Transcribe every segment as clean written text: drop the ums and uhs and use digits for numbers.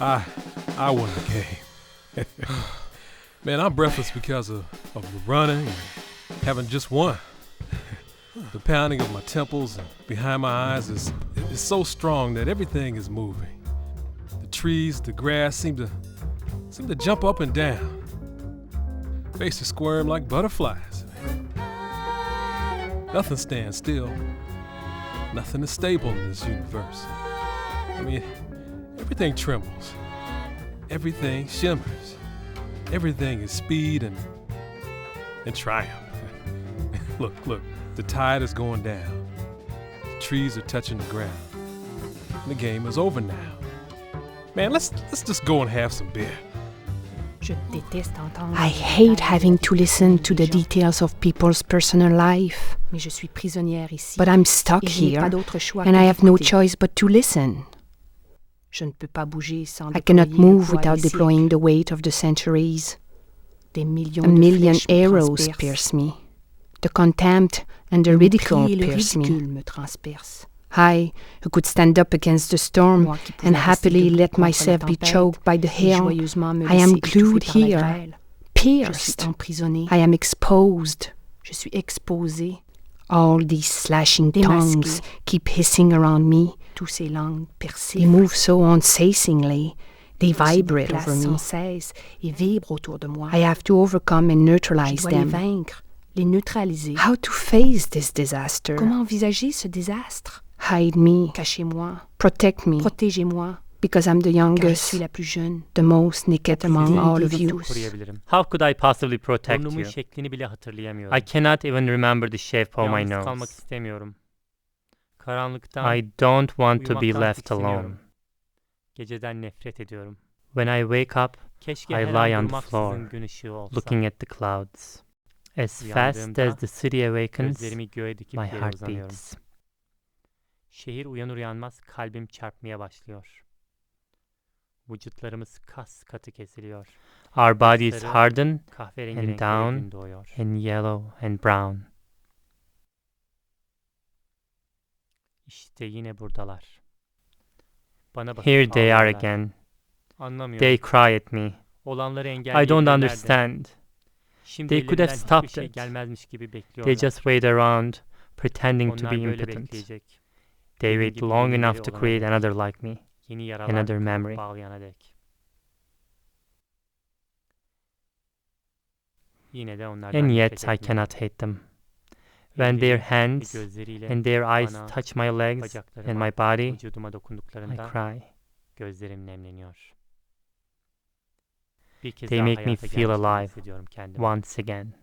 I won the game. Man, I'm breathless because of the running and having just won. The pounding of my temples and behind my eyes is so strong that everything is moving. The trees, the grass seem to jump up and down. Faces squirm like butterflies. Nothing stands still. Nothing is stable in this universe. I mean, everything trembles. Everything shimmers. Everything is speed and triumph. Look, the tide is going down. The trees are touching the ground. The game is over now. Man, let's just go and have some beer. I hate having to listen to the details of people's personal life. But I'm stuck here, and I have no choice but to listen. I cannot move without deploying the weight of the centuries. A million arrows pierce me. The contempt and the ridicule pierce me. I, who could stand up against the storm and happily let myself be choked by the hail, I am glued here, pierced. I am exposed. All these slashing tongues keep hissing around me. They move so unceasingly. They vibrate over me. I have to overcome and neutralize them. How to face this disaster? Hide me. Protect me. Because I'm the youngest, the most naked among all of you. How could I possibly protect you? I cannot even remember the shape of my nose. I don't want to be left alone. When I wake up, I lie on the floor, looking at the clouds. As fast as the city awakens, my heart beats. Şehir uyanır uyanmaz kalbim çarpmaya başlıyor. Vücutlarımız kas katı kesiliyor. Our bodies harden and down and yellow and brown. İşte yine buradalar. Here they are again. They cry at me. I don't understand. They could have stopped it. They just wait around, pretending to be impotent. They wait long enough to create another like me, another memory. And yet I cannot hate them. When their hands and their eyes touch my legs and my body, I cry. They make me feel alive once again.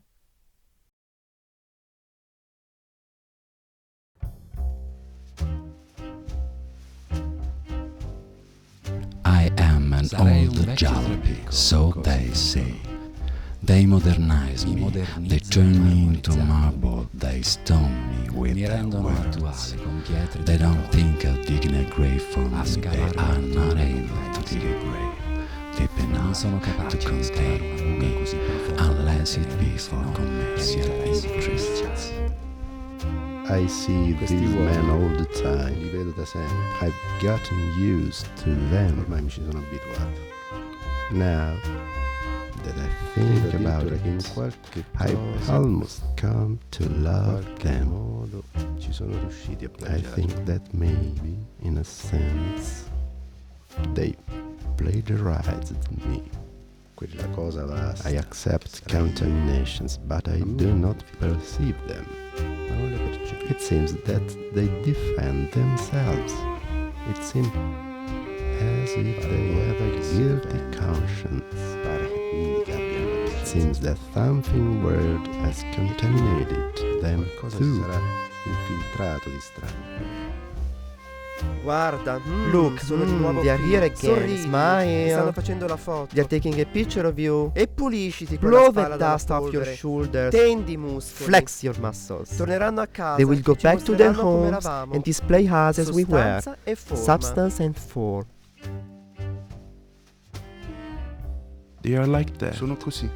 I am an old jalopy, so they say. They modernize me, they turn me into marble, they stone me with their words. They don't think of digging a grave for me, they are not able to dig a grave deep enough to contain me, unless it be for commercial interests. I see these men all the time, li vedo da sempre. I've gotten used to them. Ormai mi ci sono abituato. Now that I think about it, I've almost come to love them. Ci sono riusciti a plagiare. I think that maybe, in a sense, they plagiarized me. Quella cosa vasta. I accept contaminations, but I do not perceive them. It seems that they defend themselves. It seems as if they have a guilty conscience. It seems that something weird has contaminated them too. Infiltrato di strano. Guarda, look, sono di nuovo they are here again. Sorridi, Smile. ti stanno facendo la foto. They are taking a picture of you. E pulisciti quella Blow spalla the dalla dust off your polvere. shoulders. Tendi i muscoli. Flex your muscles. Torneranno a casa. They will go e ci back to their mostreranno come homes eravamo. and display us as we were. Sostanza e forma. Substance and form. They are like that. Sono così.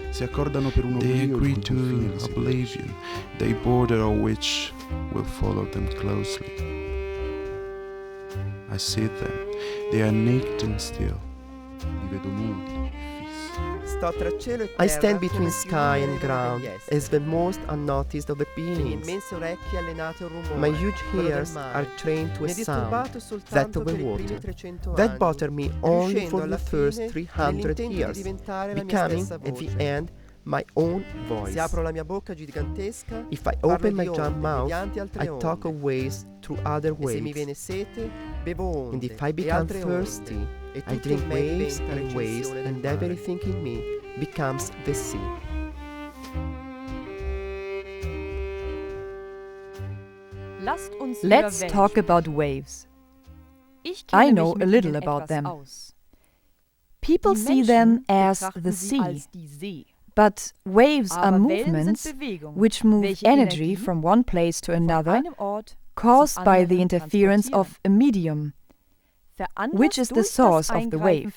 Si accordano per un They oblio agree con to confini di oblivion. They border a witch will follow them closely. I see them. They are naked and still. Li vedo nudi, fissi. I stand between sky and ground as the most unnoticed of the beings. My huge ears are trained to a sound, that of the water, that bothered me only for the first 300 years, becoming, at the end, my own voice. If I open my giant mouth, I talk of waves through other waves. And if I become thirsty, I drink waves and waves, and everything in me becomes the sea. Let's talk about waves. I know a little about them. People see them as the sea. But waves are movements which move energy from one place to another, caused by the interference of a medium, which is the source of the wave.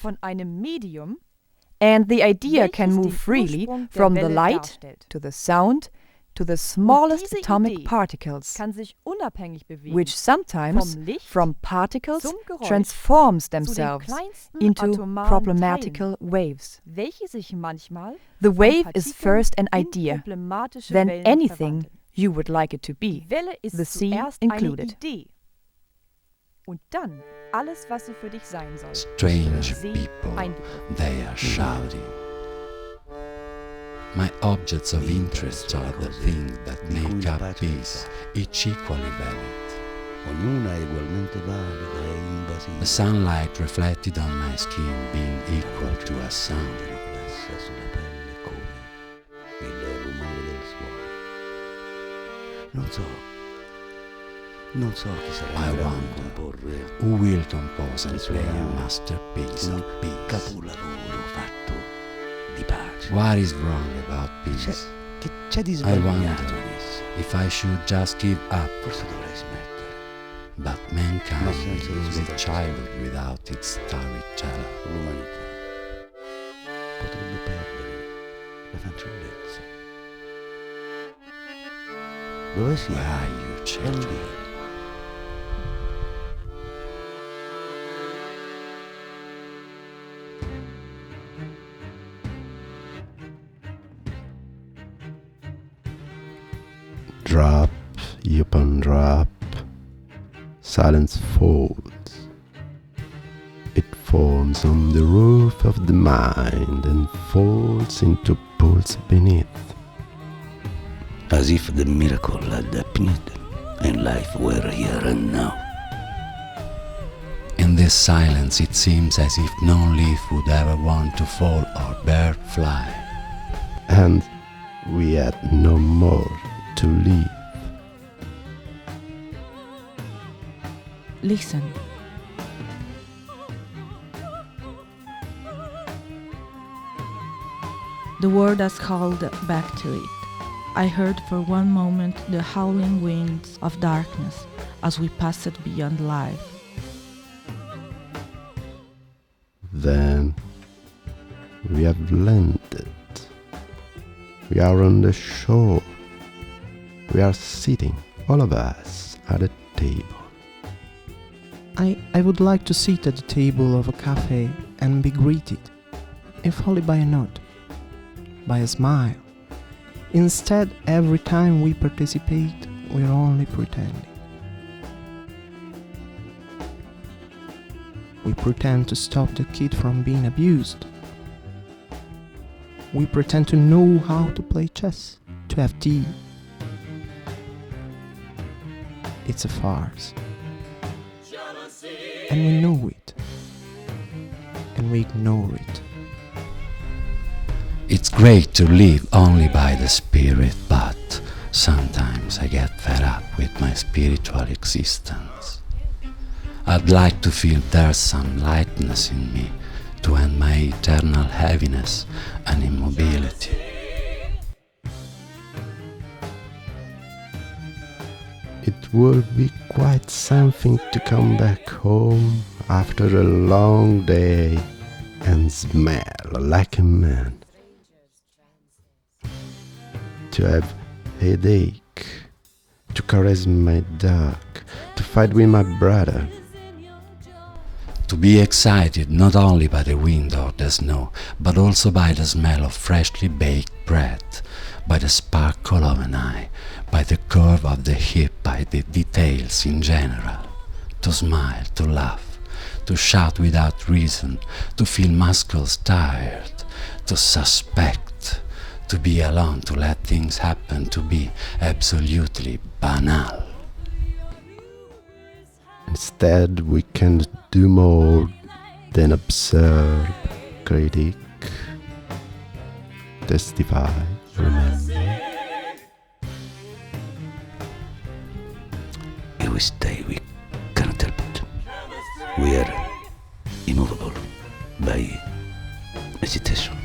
And the idea can move freely from the light to the sound to the smallest atomic particles, which sometimes, from particles, transforms themselves into problematical waves. The wave is first an idea, then anything you would like it to be, the sea included. Strange people, they are shouting. My objects of interest are the things that make up peace, each equally valid. The sunlight reflected on my skin being equal to a sound. I wonder who will compose and play a masterpiece of peace. What is wrong about peace? I wonder if I should just give up. But mankind is with childhood without its storyteller. Where are you, children? Drop upon drop, silence falls. It forms on the roof of the mind and falls into pools beneath. As if the miracle had happened and life were here and now. In this silence it seems as if no leaf would ever want to fall or bird fly. And we had no more to live. Listen. The world has called back to it. I heard for one moment the howling winds of darkness as we passed beyond life. Then we have landed. We are on the shore. We are sitting, all of us, at a table. I would like to sit at the table of a cafe and be greeted, if only by a nod, by a smile. Instead, every time we participate, we're only pretending. We pretend to stop the kid from being abused. We pretend to know how to play chess, to have tea. It's a farce. And we know it. And we ignore it. It's great to live only by the spirit, but sometimes I get fed up with my spiritual existence. I'd like to feel there's some lightness in me to end my eternal heaviness and immobility. It would be quite something to come back home after a long day and smell like a man. To have headache, to caress my dog, to fight with my brother, To be excited not only by the wind or the snow, but also by the smell of freshly baked bread, by the sparkle of an eye, by the curve of the hip, by the details in general. To smile, to laugh, to shout without reason, to feel muscles tired, to suspect, to be alone, to let things happen, to be absolutely banal. Instead, we can't do more than observe, critique, testify, remember. If we stay, we cannot help it. We are immovable by hesitation.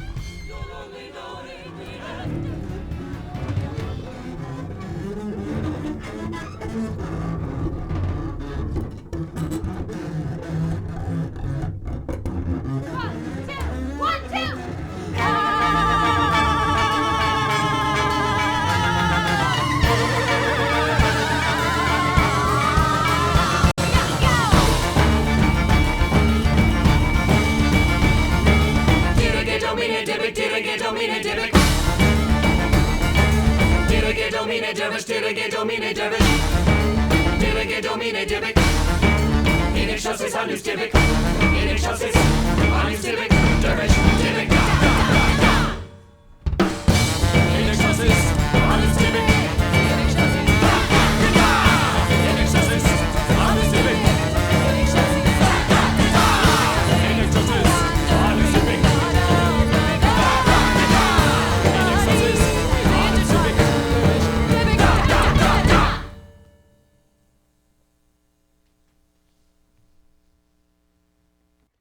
In